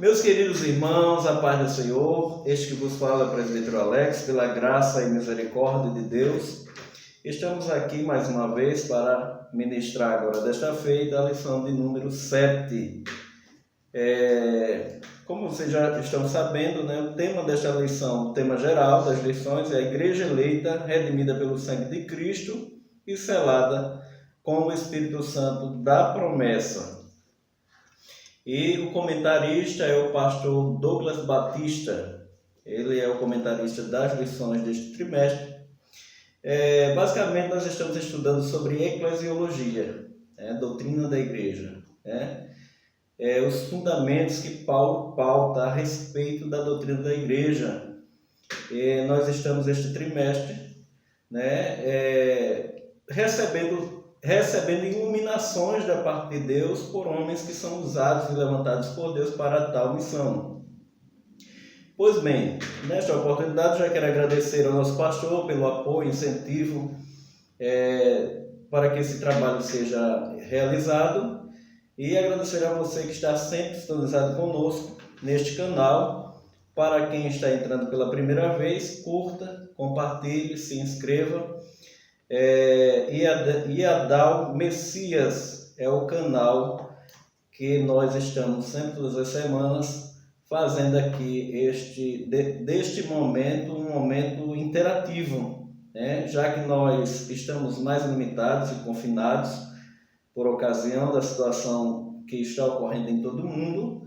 Meus queridos irmãos, a paz do Senhor, este que vos fala é o presbítero Alex, pela graça e misericórdia de Deus. Estamos aqui mais uma vez para ministrar agora desta feita a lição de número 7. Como vocês já estão sabendo, o tema desta lição, o tema geral das lições é a Igreja eleita, redimida pelo sangue de Cristo e selada com o Espírito Santo da promessa. E o comentarista é o pastor Douglas Batista. Ele é o comentarista das lições deste trimestre. Basicamente, nós estamos estudando sobre eclesiologia, doutrina da igreja, os fundamentos que Paulo pauta a respeito da doutrina da igreja. Nós estamos este trimestre recebendo iluminações da parte de Deus por homens que são usados e levantados por Deus para tal missão. Pois bem, nesta oportunidade já quero agradecer ao nosso pastor pelo apoio, incentivo para que esse trabalho seja realizado e agradecer a você que está sempre sintonizado conosco neste canal. Para quem está entrando pela primeira vez, curta, compartilhe, se inscreva. Iadal Messias é o canal que nós estamos sempre todas as semanas fazendo aqui deste momento um momento interativo, já que nós estamos mais limitados e confinados por ocasião da situação que está ocorrendo em todo o mundo,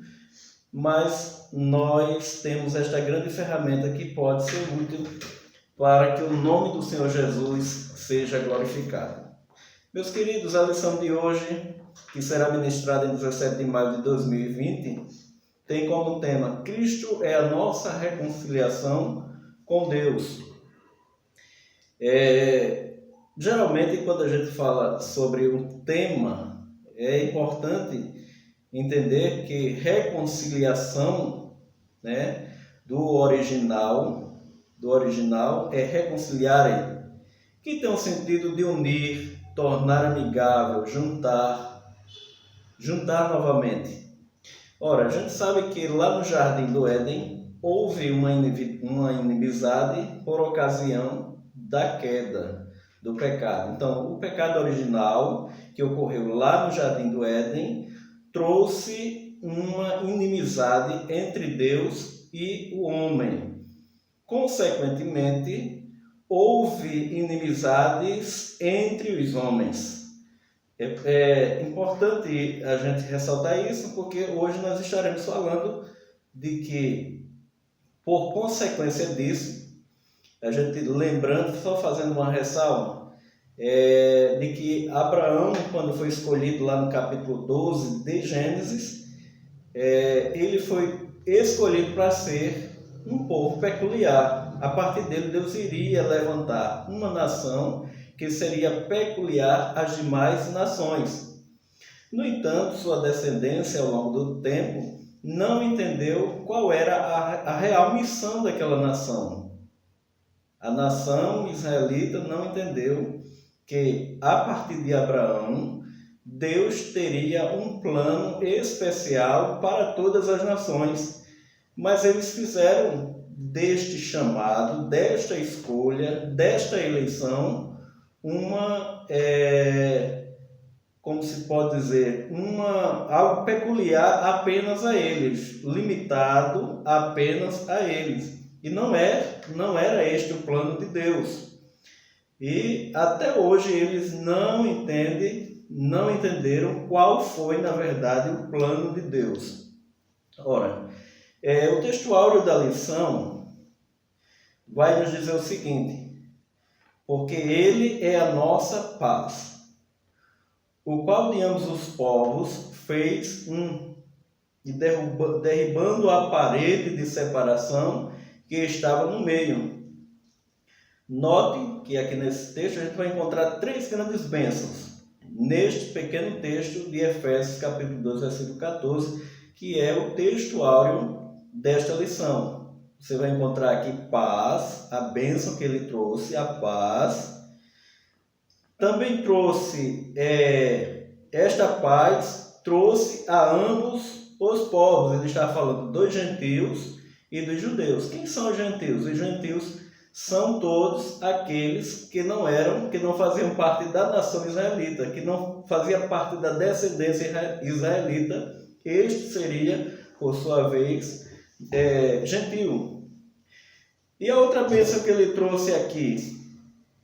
mas nós temos esta grande ferramenta que pode ser útil para que o nome do Senhor Jesus seja glorificado. Meus queridos, a lição de hoje, que será ministrada em 17 de maio de 2020, tem como tema: Cristo é a nossa reconciliação com Deus. Geralmente, quando a gente fala sobre um tema, é importante entender que reconciliação, do original é reconciliare, que tem o sentido de unir, tornar amigável, juntar novamente. Ora, a gente sabe que lá no Jardim do Éden houve uma inimizade por ocasião da queda, do pecado. Então, o pecado original que ocorreu lá no Jardim do Éden trouxe uma inimizade entre Deus e o homem. Consequentemente, houve inimizades entre os homens. É importante a gente ressaltar isso, porque hoje nós estaremos falando de que, por consequência disso, a gente lembrando, só fazendo uma ressalva, de que Abraão, quando foi escolhido lá no capítulo 12 de Gênesis, ele foi escolhido para ser um povo peculiar. A partir dele, Deus iria levantar uma nação que seria peculiar às demais nações. No entanto, sua descendência, ao longo do tempo, não entendeu qual era a real missão daquela nação. A nação israelita não entendeu que, a partir de Abraão, Deus teria um plano especial para todas as nações. Mas eles fizeram deste chamado, desta escolha, desta eleição, como se pode dizer, algo peculiar apenas a eles, limitado apenas a eles. E não era este o plano de Deus. E até hoje eles não entenderam qual foi, na verdade, o plano de Deus. Ora, o texto áureo da lição vai nos dizer o seguinte: porque ele é a nossa paz, o qual de ambos os povos fez um, e derribando a parede de separação que estava no meio. Note que aqui nesse texto a gente vai encontrar 3 grandes bênçãos, neste pequeno texto de Efésios capítulo 2, versículo 14, que é o texto áureo desta lição. Você vai encontrar aqui paz, a bênção que ele trouxe, a paz. Também trouxe, esta paz trouxe a ambos os povos. Ele está falando dos gentios e dos judeus. Quem são os gentios? Os gentios são todos aqueles que não faziam parte da nação israelita, que não faziam parte da descendência israelita. Este seria, por sua vez, gentio. E a outra bênção que ele trouxe aqui,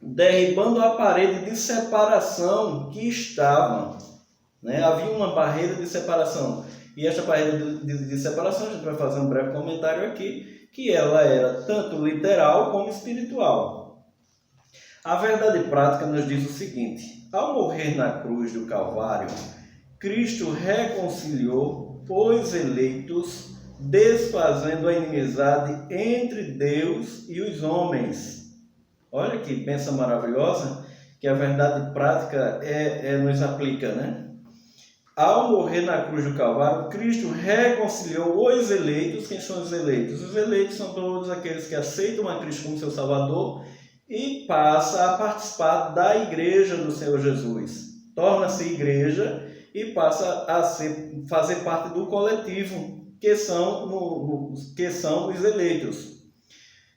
derribando a parede de separação que estava, né? Havia uma barreira de separação. E esta barreira de separação, a gente vai fazer um breve comentário aqui, que ela era tanto literal como espiritual. A verdade prática nos diz o seguinte: ao morrer na cruz do Calvário, Cristo reconciliou os eleitos, desfazendo a inimizade entre Deus e os homens. Olha que bênção maravilhosa que a verdade prática nos aplica, né? Ao morrer na cruz do Calvário, Cristo reconciliou os eleitos. Quem são os eleitos? Os eleitos são todos aqueles que aceitam a Cristo como seu Salvador e passam a participar da igreja do Senhor Jesus. Torna-se igreja e passa a fazer parte do coletivo, que são os eleitos,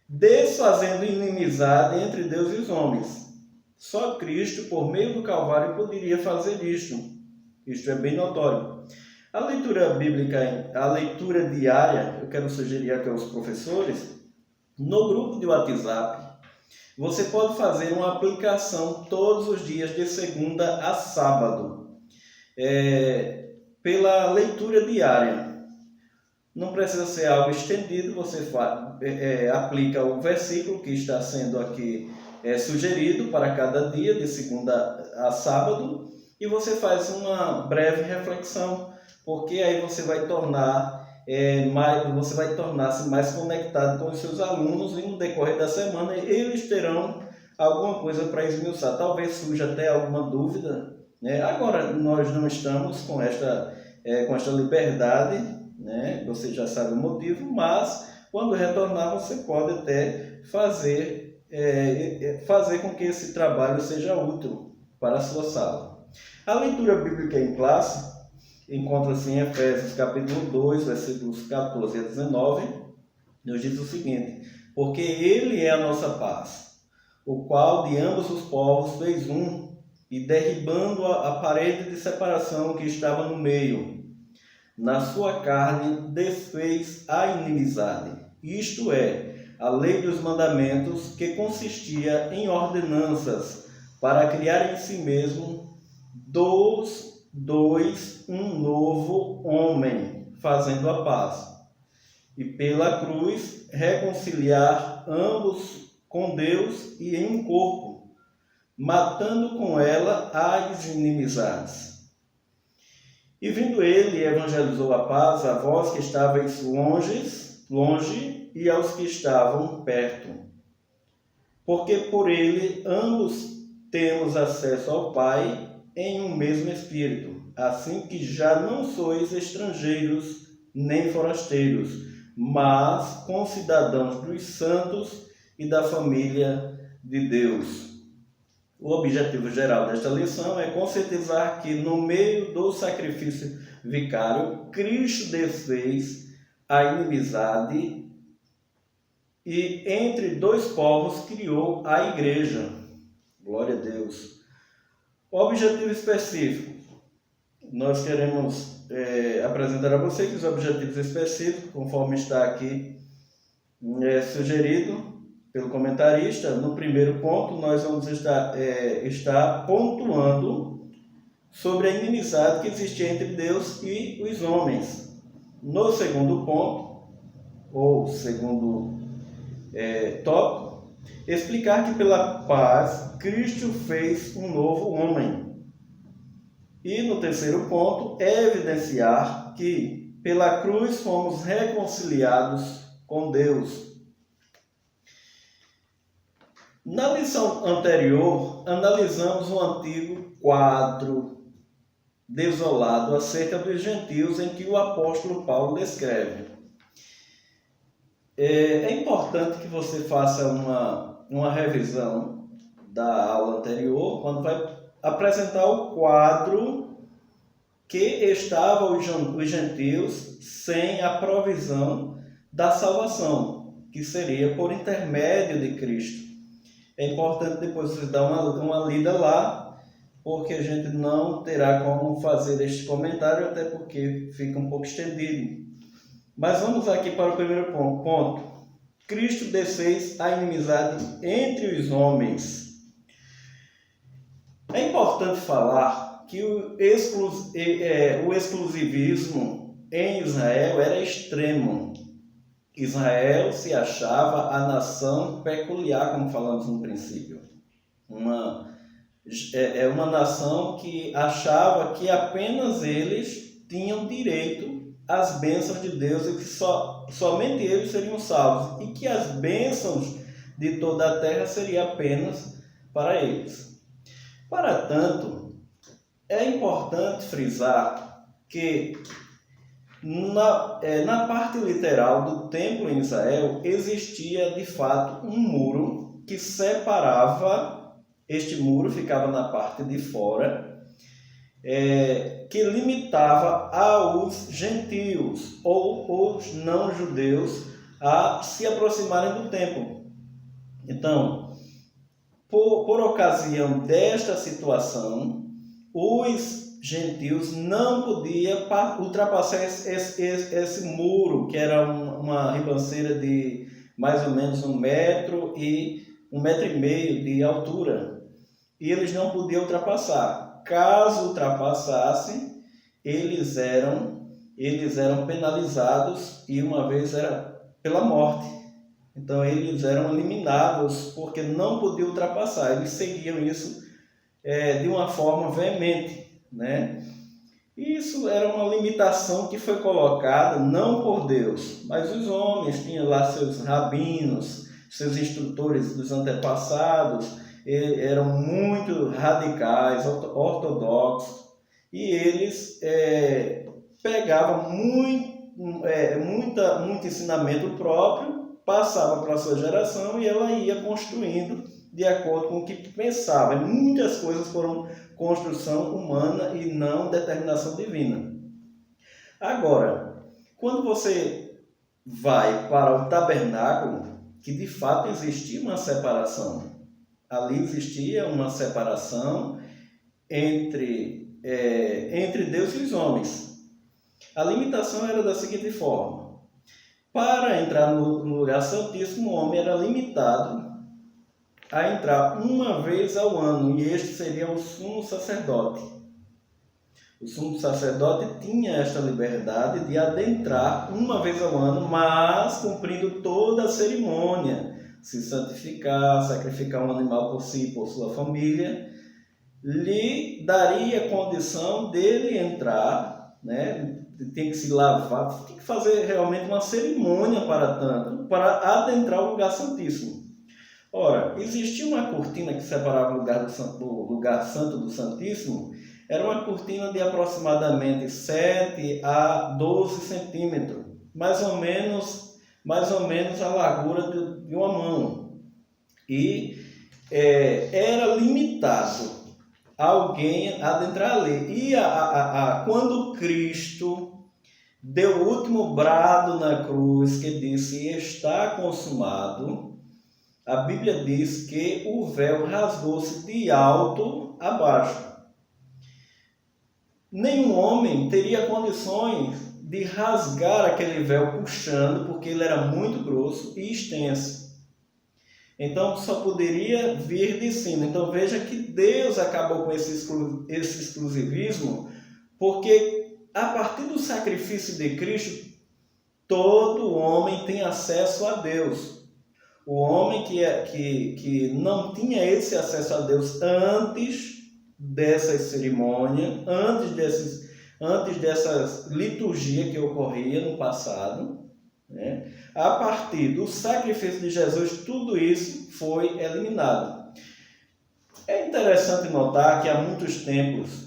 desfazendo inimizade entre Deus e os homens. Só Cristo, por meio do Calvário, poderia fazer isto. Isto é bem notório. A leitura bíblica, a leitura diária, eu quero sugerir aqui aos professores, no grupo de WhatsApp, você pode fazer uma aplicação todos os dias, de segunda a sábado, pela leitura diária. Não precisa ser algo estendido, você aplica o versículo que está sendo aqui sugerido para cada dia, de segunda a sábado, e você faz uma breve reflexão, porque aí você vai tornar-se mais conectado com os seus alunos, e no decorrer da semana eles terão alguma coisa para esmiuçar. Talvez surja até alguma dúvida, né? Agora nós não estamos com esta liberdade, né? Você já sabe o motivo, mas quando retornar você pode até fazer com que esse trabalho seja útil para a sua sala. A leitura bíblica em classe encontra-se em Efésios capítulo 2, versículos 14 a 19, nos diz o seguinte: porque Ele é a nossa paz, o qual de ambos os povos fez um, e derribando a parede de separação que estava no meio, na sua carne desfez a inimizade, isto é, a lei dos mandamentos, que consistia em ordenanças, para criar em si mesmo dos dois um novo homem, fazendo a paz, e pela cruz reconciliar ambos com Deus e em um corpo, matando com ela as inimizades. E vindo ele, evangelizou a paz a vós que estáveis longe e aos que estavam perto. Porque por ele ambos temos acesso ao Pai em um mesmo Espírito, assim que já não sois estrangeiros nem forasteiros, mas concidadãos dos santos e da família de Deus. O objetivo geral desta lição é conscientizar que no meio do sacrifício vicário, Cristo desfez a inimizade e entre dois povos criou a igreja. Glória a Deus. O objetivo específico. Nós queremos apresentar a vocês os objetivos específicos, conforme está aqui sugerido pelo comentarista. No primeiro ponto, nós vamos estar pontuando sobre a inimizade que existe entre Deus e os homens. No segundo ponto, ou segundo tópico, explicar que pela paz Cristo fez um novo homem. E no terceiro ponto, evidenciar que pela cruz fomos reconciliados com Deus. Na lição anterior, analisamos um antigo quadro desolado acerca dos gentios em que o apóstolo Paulo descreve. É importante que você faça uma revisão da aula anterior, quando vai apresentar o quadro que estavam os gentios sem a provisão da salvação, que seria por intermédio de Cristo. É importante depois você dar uma lida lá, porque a gente não terá como fazer este comentário, até porque fica um pouco estendido. Mas vamos aqui para o primeiro ponto. Cristo desfez a inimizade entre os homens. É importante falar que o exclusivismo em Israel era extremo. Israel se achava a nação peculiar, como falamos no princípio. Uma nação que achava que apenas eles tinham direito às bênçãos de Deus e que somente eles seriam salvos, e que as bênçãos de toda a terra seriam apenas para eles. Para tanto, é importante frisar que na parte literal do templo em Israel existia de fato um muro que separava, este muro ficava na parte de fora, que limitava aos gentios ou os não-judeus a se aproximarem do templo. Então, por ocasião desta situação, os gentios não podiam ultrapassar esse muro, que era uma ribanceira de mais ou menos 1 metro e 1,5 metro de altura. E eles não podiam ultrapassar. Caso ultrapassassem, eles eram penalizados, e uma vez era pela morte. Então eles eram eliminados porque não podiam ultrapassar. Eles seguiam isso de uma forma veemente, né? Isso era uma limitação que foi colocada não por Deus, mas os homens tinham lá seus rabinos, seus instrutores dos antepassados, eram muito radicais, ortodoxos, e eles pegavam muito ensinamento próprio, passavam para a sua geração e ela ia construindo de acordo com o que pensava. Muitas coisas foram construção humana e não determinação divina. Agora, quando você vai para o tabernáculo, que de fato existia uma separação, ali existia uma separação entre Deus e os homens. A limitação era da seguinte forma: para entrar no lugar santíssimo, o homem era limitado a entrar uma vez ao ano, e este seria o sumo sacerdote. O sumo sacerdote tinha esta liberdade de adentrar uma vez ao ano, mas cumprindo toda a cerimônia, se santificar, sacrificar um animal por si e por sua família, lhe daria condição dele entrar, né? Tem que se lavar, tem que fazer realmente uma cerimônia para tanto, para adentrar o lugar santíssimo. Ora, existia uma cortina que separava o lugar santo do santíssimo. Era uma cortina de aproximadamente 7 a 12 centímetros, mais ou menos a largura de uma mão. E era limitado alguém a adentrar ali. E quando Cristo deu o último brado na cruz, que disse: está consumado, a Bíblia diz que o véu rasgou-se de alto a baixo. Nenhum homem teria condições de rasgar aquele véu puxando, porque ele era muito grosso e extenso. Então só poderia vir de cima. Então veja que Deus acabou com esse exclusivismo, porque a partir do sacrifício de Cristo, todo homem tem acesso a Deus. O homem que não tinha esse acesso a Deus antes dessas cerimônias, antes dessas liturgias que ocorria no passado, né? A partir do sacrifício de Jesus, tudo isso foi eliminado. É interessante notar que há muitos templos,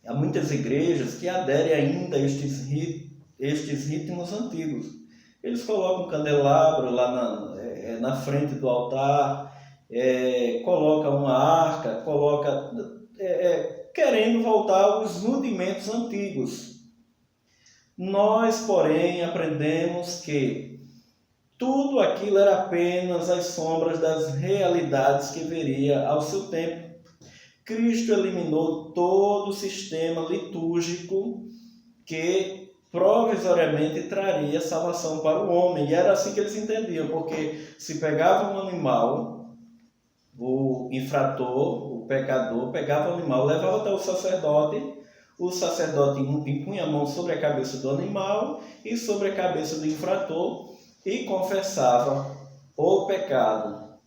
há muitas igrejas que aderem ainda a estes ritmos antigos. Eles colocam um candelabro lá na frente do altar, coloca uma arca, coloca querendo voltar aos rudimentos antigos. Nós, porém, aprendemos que tudo aquilo era apenas as sombras das realidades que viria ao seu tempo. Cristo eliminou todo o sistema litúrgico que provisoriamente traria salvação para o homem. E era assim que eles entendiam, porque se pegava um animal, o infrator, o pecador, pegava o animal, levava até o sacerdote impunha a mão sobre a cabeça do animal e sobre a cabeça do infrator e confessava o pecado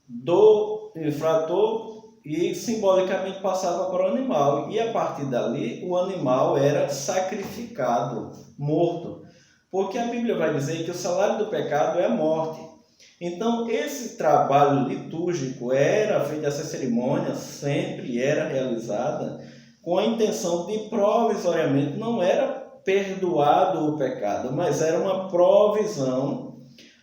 do infrator e simbolicamente passava para o animal. E a partir dali o animal era sacrificado, morto. Porque a Bíblia vai dizer que o salário do pecado é a morte. Então esse trabalho litúrgico era feito, essa cerimônia sempre era realizada com a intenção de provisoriamente, não era perdoado o pecado, mas era uma provisão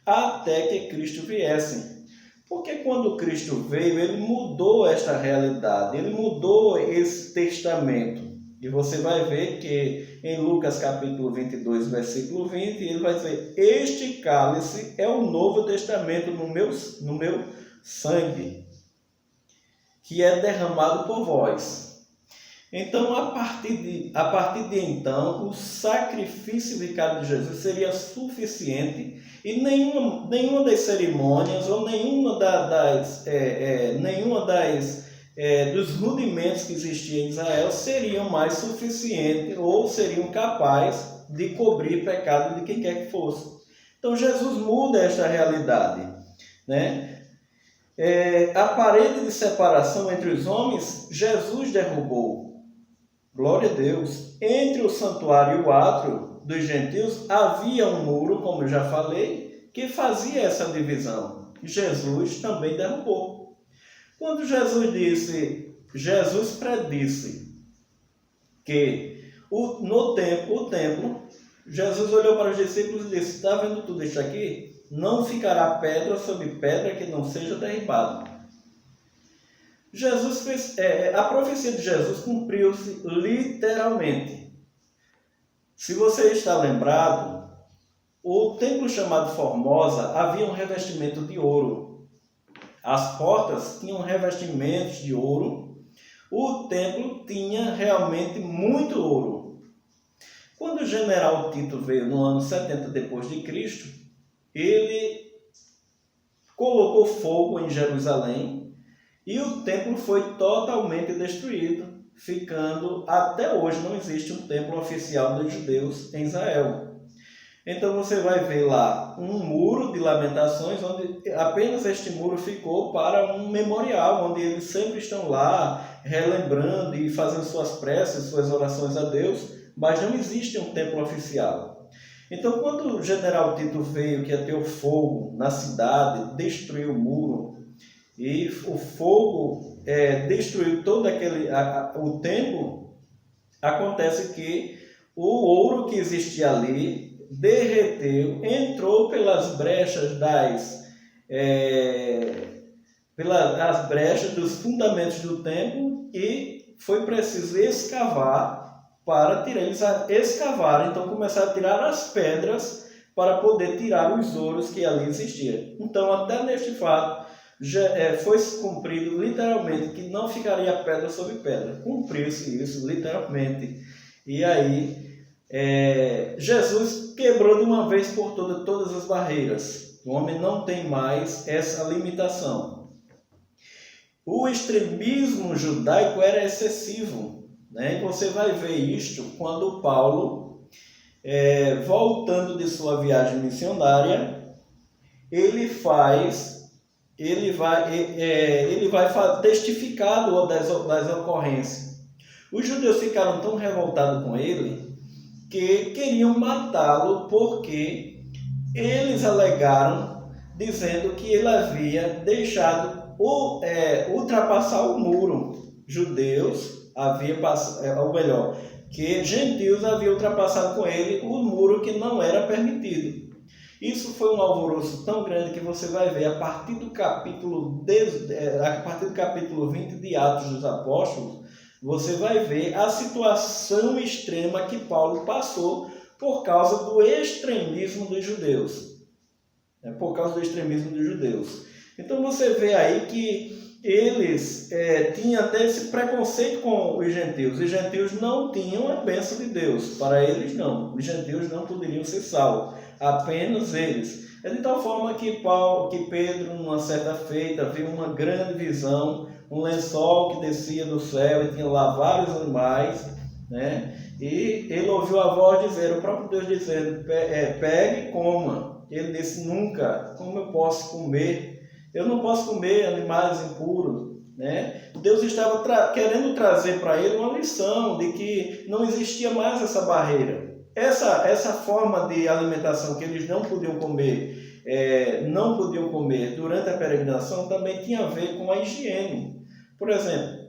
até que Cristo viesse. Porque quando Cristo veio, ele mudou esta realidade, ele mudou esse testamento. E você vai ver que em Lucas capítulo 22, versículo 20, ele vai dizer: este cálice é o novo testamento no meu sangue, que é derramado por vós. Então, a partir de então, o sacrifício vicário de Jesus seria suficiente e nenhuma das cerimônias ou nenhuma dos rudimentos que existiam em Israel seriam mais suficientes ou seriam capazes de cobrir pecado de quem quer que fosse. Então, Jesus muda esta realidade, né? A parede de separação entre os homens, Jesus derrubou. Glória a Deus. Entre o santuário e o átrio dos gentios havia um muro, como eu já falei, que fazia essa divisão. Jesus também derrubou. Quando Jesus predisse que no templo, Jesus olhou para os discípulos e disse: está vendo tudo isso aqui? Não ficará pedra sobre pedra que não seja derribada. A profecia de Jesus cumpriu-se literalmente. Se você está lembrado, o templo chamado Formosa havia um revestimento de ouro. As portas tinham revestimentos de ouro. O templo tinha realmente muito ouro. Quando o general Tito veio no ano 70 depois de Cristo, ele colocou fogo em Jerusalém e o templo foi totalmente destruído, ficando até hoje não existe um templo oficial dos judeus em Israel. Então você vai ver lá um muro de lamentações, onde apenas este muro ficou para um memorial, onde eles sempre estão lá relembrando e fazendo suas preces, suas orações a Deus, mas não existe um templo oficial. Então quando o general Tito veio, que ia ter o fogo na cidade, destruiu o muro, e o fogo destruiu todo o templo, acontece que o ouro que existia ali derreteu, entrou pelas brechas pelas brechas dos fundamentos do templo e foi preciso escavar para tirar. Eles escavaram, então começaram a tirar as pedras para poder tirar os ouros que ali existiam. Então, até neste fato, foi cumprido literalmente que não ficaria pedra sobre pedra. Cumpriu-se isso literalmente. E aí, Jesus quebrou de uma vez por todas as barreiras. O homem não tem mais essa limitação. O extremismo judaico era excessivo, né? E você vai ver isto quando Paulo, voltando de sua viagem missionária, ele vai testificar das ocorrências. Os judeus ficaram tão revoltados com ele que queriam matá-lo porque eles alegaram, dizendo que ele havia deixado ultrapassar o muro. Judeus haviam passado, ou melhor, que gentios haviam ultrapassado com ele o muro que não era permitido. Isso foi um alvoroço tão grande que você vai ver a partir do capítulo 20 de Atos dos Apóstolos, você vai ver a situação extrema que Paulo passou por causa do extremismo dos judeus. Por causa do extremismo dos judeus. Então você vê aí que eles tinham até esse preconceito com os gentios. Os gentios não tinham a bênção de Deus. Para eles, não. Os gentios não poderiam ser salvos. Apenas eles. É de tal forma que Pedro, numa certa feita, viu uma grande visão, um lençol que descia do céu e tinha lá vários animais, né? E ele ouviu a voz dizer, o próprio Deus dizendo, pegue e coma. Ele disse, nunca, como eu posso comer? Eu não posso comer animais impuros, né? Deus estava querendo trazer para ele uma lição de que não existia mais essa barreira. Essa forma de alimentação que eles não podiam comer durante a peregrinação também tinha a ver com a higiene. Por exemplo,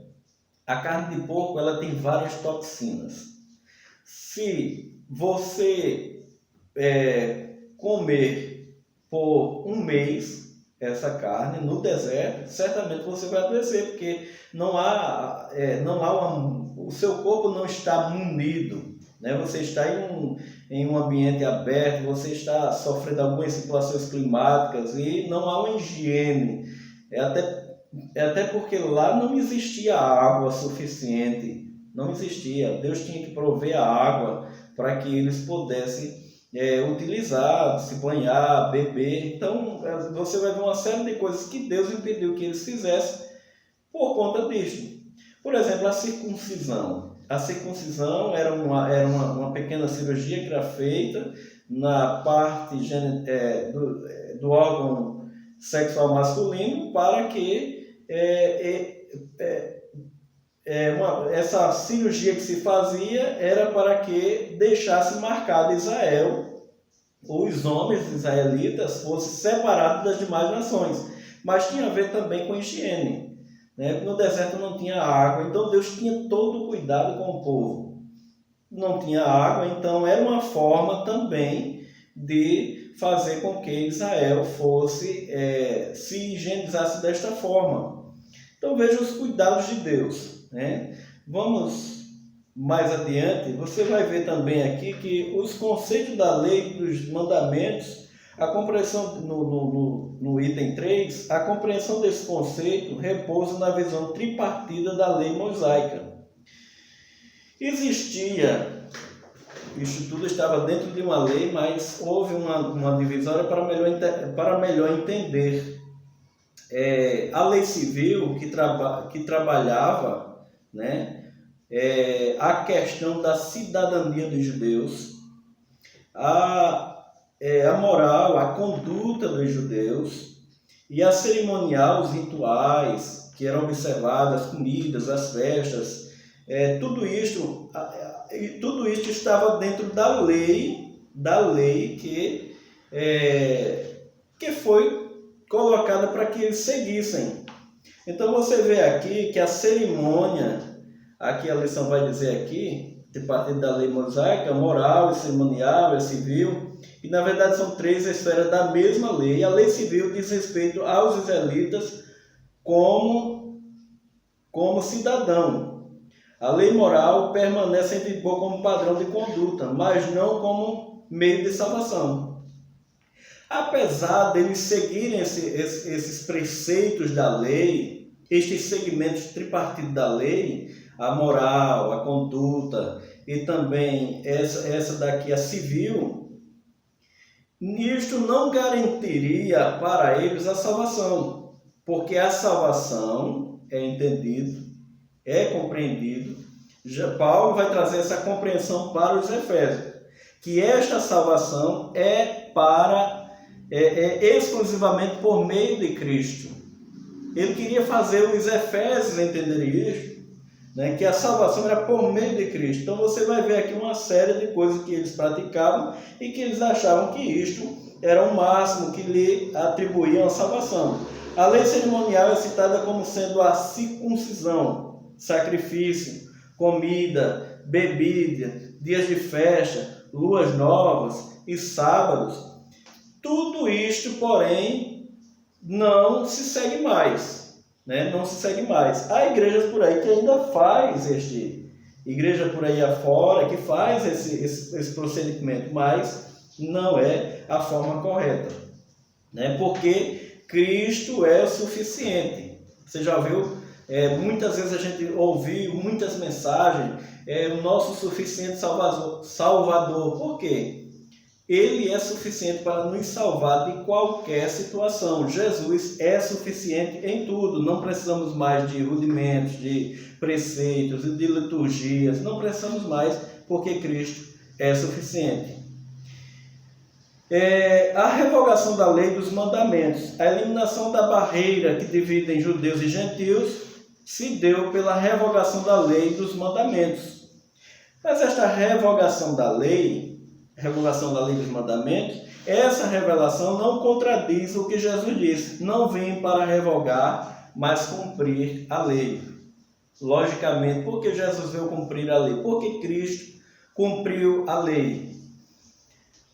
a carne de porco ela tem várias toxinas. Se você comer por um mês essa carne no deserto, certamente você vai adoecer, porque o seu corpo não está munido, né? Você está em um ambiente aberto, você está sofrendo algumas situações climáticas e não há uma higiene. Até porque lá não existia água suficiente, não existia. Deus tinha que prover a água para que eles pudessem utilizar, se banhar, beber. Então você vai ver uma série de coisas que Deus impediu que eles fizessem por conta disso. Por exemplo, a circuncisão. A circuncisão era uma pequena cirurgia que era feita na parte do órgão sexual masculino para que essa cirurgia que se fazia era para que deixasse marcado Israel, os homens israelitas fossem separados das demais nações, mas tinha a ver também com higiene, né? No deserto não tinha água, então Deus tinha todo o cuidado com o povo. Não tinha água, então era uma forma também de fazer com que Israel se higienizasse desta forma. Então veja os cuidados de Deus, né? Vamos mais adiante, você vai ver também aqui que os conceitos da lei, dos mandamentos, a compreensão no item 3, a compreensão desse conceito repousa na visão tripartida da lei mosaica. Isso tudo estava dentro de uma lei, mas houve uma divisória para melhor entender. A lei civil que trabalhava, né, a questão da cidadania dos judeus, a moral, a conduta dos judeus e a cerimonial, os rituais que eram observados, as comidas, as festas, tudo isso estava dentro da lei que foi colocada para que eles seguissem. Então você vê aqui que a cerimônia, aqui a lição vai dizer aqui, de partir da lei mosaica, moral, cerimonial, civil, e na verdade são três esferas da mesma lei. A lei civil diz respeito aos israelitas como cidadão. A lei moral permanece em vigor como padrão de conduta, mas não como meio de salvação. Apesar deles seguirem esses preceitos da lei, estes segmentos tripartidos da lei, a moral, a conduta e também essa daqui, a civil, isto não garantiria para eles a salvação, porque a salvação é entendido, é compreendido. Paulo vai trazer essa compreensão para os Efésios, que esta salvação é exclusivamente por meio de Cristo. Ele queria fazer os Efésios entenderem isso, né, que a salvação era por meio de Cristo. Então você vai ver aqui uma série de coisas que eles praticavam e que eles achavam que isto era o máximo que lhe atribuíam a salvação. A lei cerimonial é citada como sendo a circuncisão, sacrifício, comida, bebida, dias de festa, luas novas e sábados. Tudo isto, porém, não se segue mais. né? Não se segue mais. Há igrejas por aí que ainda faz igreja por aí afora que faz esse procedimento, mas não é a forma correta, né? Porque Cristo é o suficiente. Você já viu? Muitas vezes a gente ouviu muitas mensagens, o nosso suficiente Salvador. Por quê? Ele é suficiente para nos salvar de qualquer situação. Jesus é suficiente em tudo. Não precisamos mais de rudimentos, de preceitos e de liturgias. Não precisamos mais, porque Cristo é suficiente. A revogação da lei dos mandamentos, a eliminação da barreira que divide judeus e gentios, se deu pela revogação da lei dos mandamentos. Mas esta revogação da lei dos mandamentos, essa revelação não contradiz o que Jesus disse: não vim para revogar, mas cumprir a lei. Logicamente, por que Jesus veio cumprir a lei? Porque Cristo cumpriu a lei.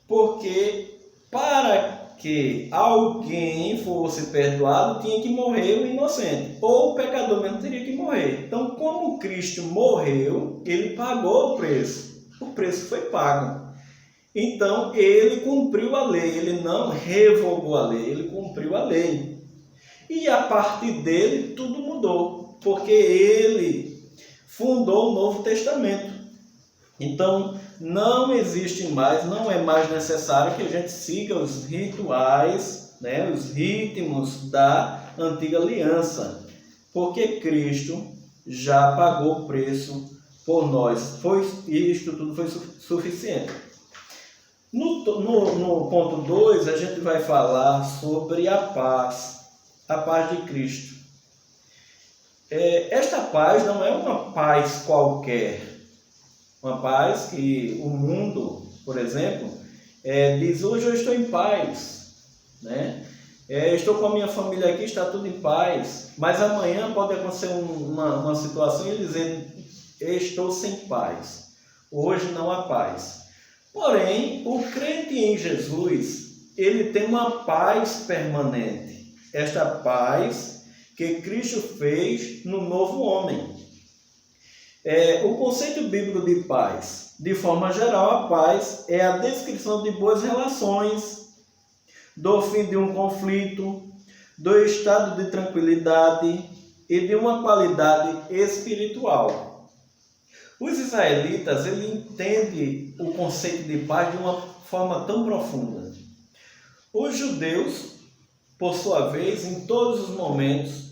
Porque para que alguém fosse perdoado, tinha que morrer o inocente, ou o pecador mesmo teria que morrer. Então, como Cristo morreu, ele pagou o preço foi pago. Então, ele cumpriu a lei, ele não revogou a lei, ele cumpriu a lei. E a partir dele, tudo mudou, porque ele fundou o Novo Testamento. Então, não existe mais, não é mais necessário que a gente siga os rituais, né, os ritmos da antiga aliança, porque Cristo já pagou o preço por nós. Isto tudo foi suficiente. No ponto 2, a gente vai falar sobre a paz de Cristo. Esta paz não é uma paz qualquer, uma paz que o mundo, por exemplo, diz: hoje eu estou em paz, né? Estou com a minha família aqui, está tudo em paz, mas amanhã pode acontecer uma situação e ele dizer: estou sem paz, hoje não há paz. Porém, o crente em Jesus, ele tem uma paz permanente. Esta paz que Cristo fez no novo homem. O conceito bíblico de paz, de forma geral, a paz é a descrição de boas relações, do fim de um conflito, do estado de tranquilidade e de uma qualidade espiritual. Os israelitas, ele entende o conceito de paz de uma forma tão profunda. Os judeus, por sua vez, em todos os momentos,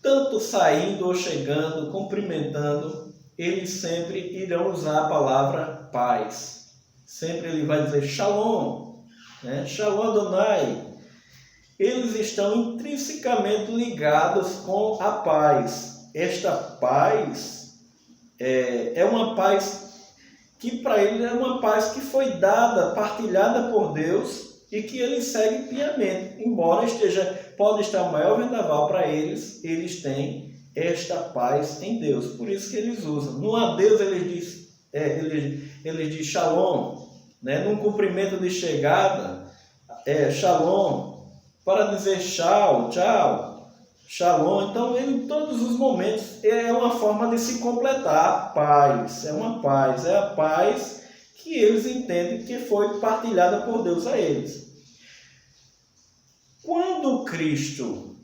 tanto saindo ou chegando, cumprimentando, eles sempre irão usar a palavra paz. Sempre ele vai dizer Shalom, né? Shalom Adonai. Eles estão intrinsecamente ligados com a paz. Esta paz é uma paz que para ele é uma paz que foi dada, partilhada por Deus e que ele segue piamente. Embora pode estar o maior vendaval para eles têm esta paz em Deus. Por isso que eles usam. No adeus eles diz Shalom, né? Num cumprimento de chegada, Shalom, para dizer tchau, Shalom. Então, em todos os momentos, é uma forma de se completar a paz. É a paz que eles entendem que foi partilhada por Deus a eles. Quando Cristo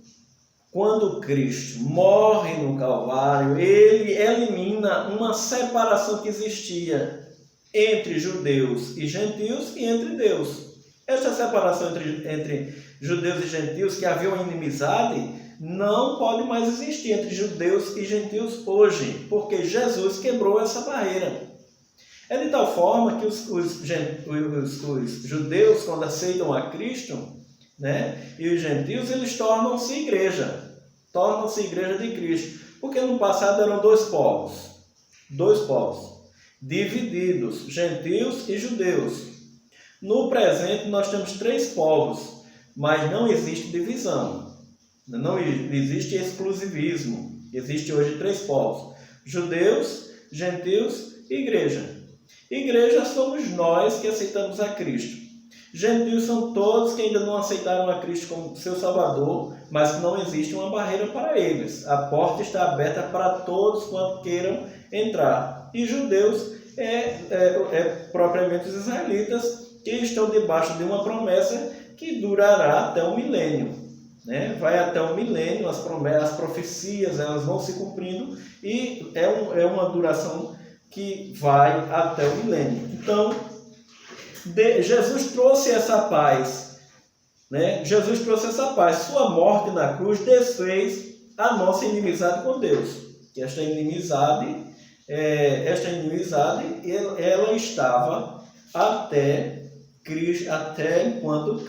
morre no Calvário, ele elimina uma separação que existia entre judeus e gentios e entre Deus. Essa separação entre judeus e gentios, que havia uma inimizade, não pode mais existir entre judeus e gentios hoje, porque Jesus quebrou essa barreira. É de tal forma que os judeus, quando aceitam a Cristo, né, e os gentios, eles tornam-se igreja de Cristo, porque no passado eram dois povos, divididos, gentios e judeus. No presente nós temos 3 povos, mas não existe divisão, não existe exclusivismo. Existe hoje 3 povos: judeus, gentios e igreja. Igreja somos nós que aceitamos a Cristo. Gentios são todos que ainda não aceitaram a Cristo como seu Salvador, mas que não existe uma barreira para eles. A porta está aberta para todos quanto queiram entrar. E judeus propriamente os israelitas, que estão debaixo de uma promessa que durará até o milênio. Né? Vai até o milênio, as profecias elas vão se cumprindo e é uma duração que vai até o milênio. Então, Jesus trouxe essa paz, né? Jesus trouxe essa paz. Sua morte na cruz desfez a nossa inimizade com Deus. Que esta inimizade ela estava até enquanto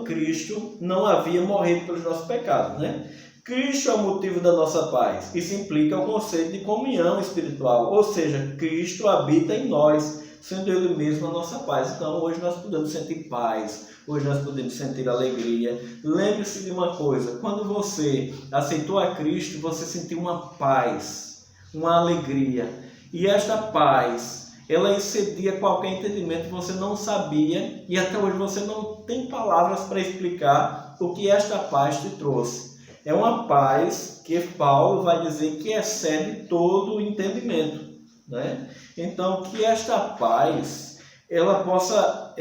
Cristo não havia morrido pelos nossos pecados, né? Cristo é o motivo da nossa paz. Isso implica o conceito de comunhão espiritual, ou seja, Cristo habita em nós, sendo Ele mesmo a nossa paz. Então, hoje nós podemos sentir paz, hoje nós podemos sentir alegria. Lembre-se de uma coisa, quando você aceitou a Cristo, você sentiu uma paz, uma alegria. E esta paz, ela excedia qualquer entendimento que você não sabia, e até hoje você não tem palavras para explicar o que esta paz te trouxe. É uma paz que Paulo vai dizer que excede todo o entendimento, né? Então, que esta paz ela possa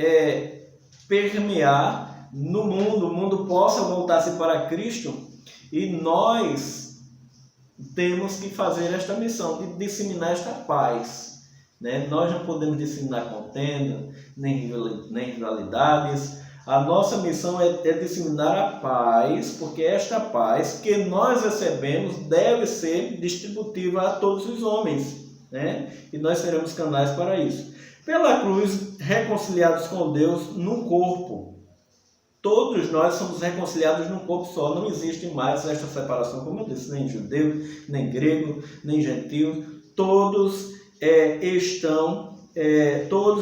permear no mundo, o mundo possa voltar-se para Cristo, e nós temos que fazer esta missão de disseminar esta paz, né? Nós não podemos disseminar contenda, nem rivalidades. A nossa missão é disseminar a paz, porque esta paz que nós recebemos deve ser distributiva a todos os homens, né? E nós seremos canais para isso. Pela cruz, reconciliados com Deus num corpo. Todos nós somos reconciliados num corpo só. Não existe mais esta separação, como eu disse, nem judeu, nem grego, nem gentio. Todos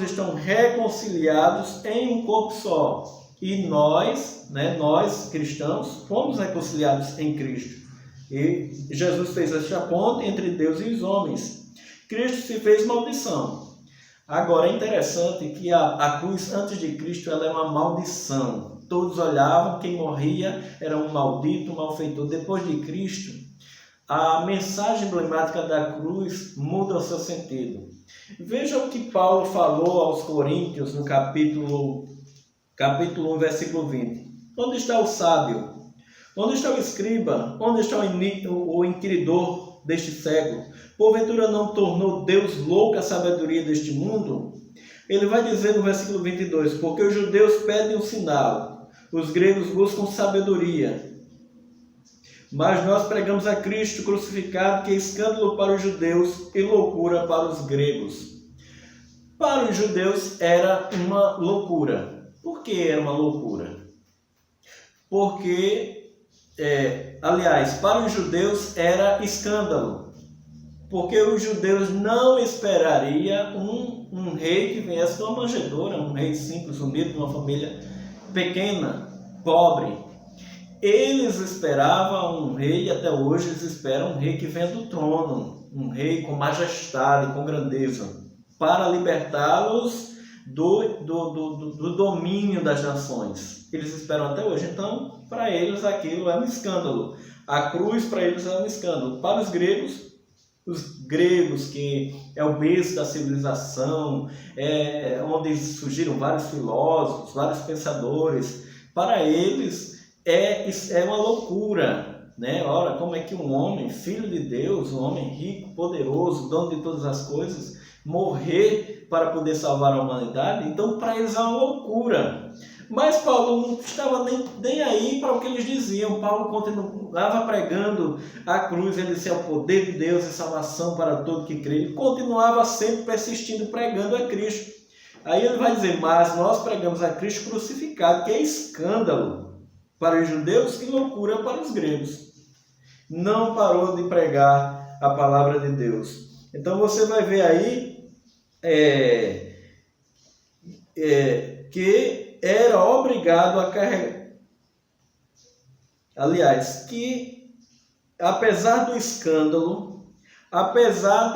estão reconciliados em um corpo só. E nós, né, nós cristãos, fomos reconciliados em Cristo. E Jesus fez esta ponte entre Deus e os homens. Cristo se fez maldição. Agora é interessante que a cruz antes de Cristo ela é uma maldição. Todos olhavam, quem morria era um maldito, um malfeitor. Depois de Cristo, a mensagem emblemática da cruz muda o seu sentido. Veja o que Paulo falou aos Coríntios no capítulo 1, versículo 20. Onde está o sábio? Onde está o escriba? Onde está o inquiridor deste século? Porventura não tornou Deus louca a sabedoria deste mundo? Ele vai dizer no versículo 22, porque os judeus pedem um sinal, os gregos buscam sabedoria. Mas nós pregamos a Cristo crucificado, que é escândalo para os judeus e loucura para os gregos. Para os judeus era uma loucura. Por que era uma loucura? Porque, para os judeus era escândalo. Porque os judeus não esperariam um rei que viesse de uma manjedoura, um rei simples, humilde, de uma família pequena, pobre. Eles esperavam um rei, e até hoje eles esperam um rei que venha do trono, um rei com majestade, com grandeza, para libertá-los do domínio das nações. Eles esperam até hoje. Então, para eles aquilo é um escândalo. A cruz para eles é um escândalo. Para os gregos, que é o berço da civilização, onde surgiram vários filósofos, vários pensadores, para eles é uma loucura, né? Ora, como é que um homem, filho de Deus, um homem rico, poderoso, dono de todas as coisas, morrer para poder salvar a humanidade? Então, para eles é uma loucura. Mas Paulo não estava nem aí para o que eles diziam. Paulo continuava pregando a cruz, ele disse, é o poder de Deus e salvação para todo que crê. Ele continuava sempre persistindo, pregando a Cristo. Aí ele vai dizer, mas nós pregamos a Cristo crucificado, que é escândalo para os judeus e loucura para os gregos. Não parou de pregar a palavra de Deus. Então você vai ver aí que era obrigado a carregar. Aliás, que apesar do escândalo, apesar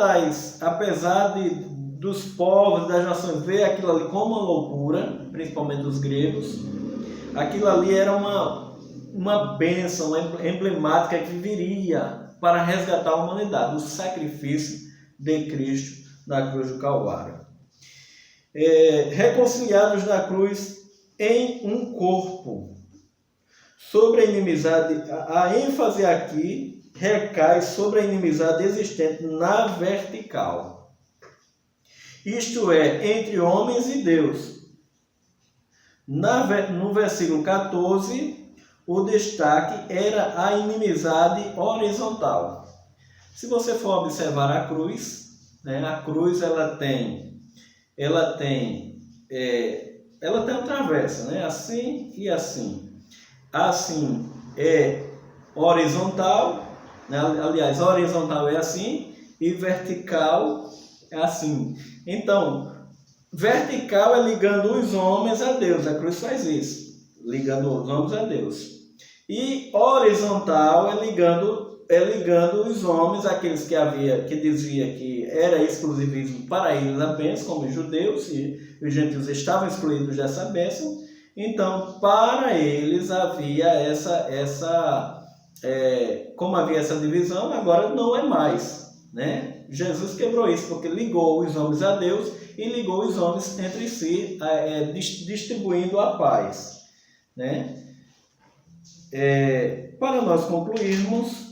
dos povos, das nações, vê aquilo ali como uma loucura, principalmente os gregos. Aquilo ali era uma bênção emblemática que viria para resgatar a humanidade, o sacrifício de Cristo na cruz do Calvário. Reconciliados na cruz em um corpo. Sobre a inimizade, a ênfase aqui recai sobre a inimizade existente na vertical. Isto é, entre homens e Deus. No versículo 14, o destaque era a inimizade horizontal. Se você for observar a cruz, né, a cruz ela tem uma travessa, né, assim e assim. Assim é horizontal, né, aliás, horizontal é assim e vertical é assim. Então, vertical é ligando os homens a Deus, a cruz faz isso, ligando os homens a Deus. E horizontal é ligando os homens, aqueles que dizia que era exclusivismo para eles a bênção, como os judeus, e os gentios estavam excluídos dessa bênção. Então, para eles havia como havia essa divisão, agora não é mais, né? Jesus quebrou isso, porque ligou os homens a Deus e ligou os homens entre si, distribuindo a paz, né? Para nós concluirmos,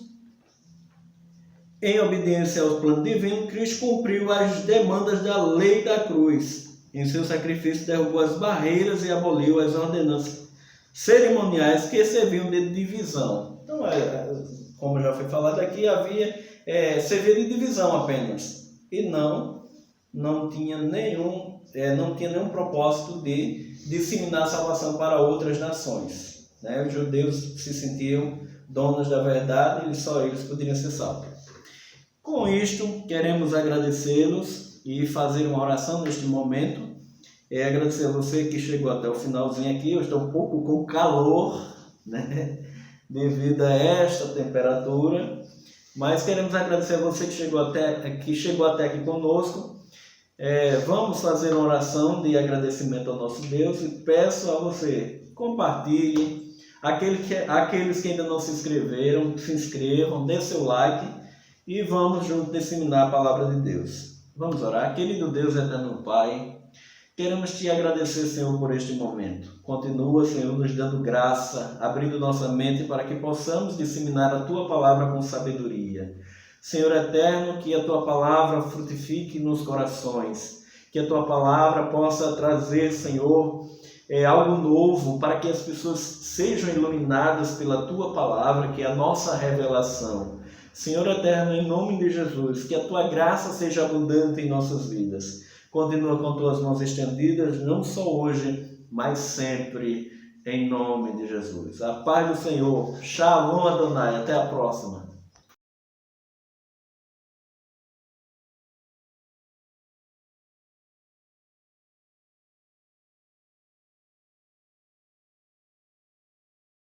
em obediência ao plano divino, Cristo cumpriu as demandas da lei da cruz. Em seu sacrifício, derrubou as barreiras e aboliu as ordenanças cerimoniais que serviam de divisão. Então, como já foi falado aqui, servia de divisão apenas. E não tinha nenhum propósito de disseminar a salvação para outras nações, né? Os judeus se sentiam donos da verdade e só eles poderiam ser salvos. Com isto, queremos agradecê-los e fazer uma oração neste momento. Agradecer a você que chegou até o finalzinho aqui. Eu estou um pouco com calor, né, devido a esta temperatura, mas queremos agradecer a você que chegou até aqui conosco. Vamos fazer uma oração de agradecimento ao nosso Deus e peço a você, compartilhe. Aqueles que ainda não se inscreveram, se inscrevam, dê seu like e vamos juntos disseminar a palavra de Deus. Vamos orar. Querido Deus, eterno Pai, queremos te agradecer, Senhor, por este momento. Continua, Senhor, nos dando graça, abrindo nossa mente para que possamos disseminar a tua palavra com sabedoria. Senhor eterno, que a tua palavra frutifique nos corações, que a tua palavra possa trazer, Senhor, algo novo, para que as pessoas sejam iluminadas pela tua palavra, que é a nossa revelação. Senhor eterno, em nome de Jesus, que a tua graça seja abundante em nossas vidas. Continua com tuas mãos estendidas, não só hoje, mas sempre, em nome de Jesus. A paz do Senhor. Shalom Adonai. Até a próxima.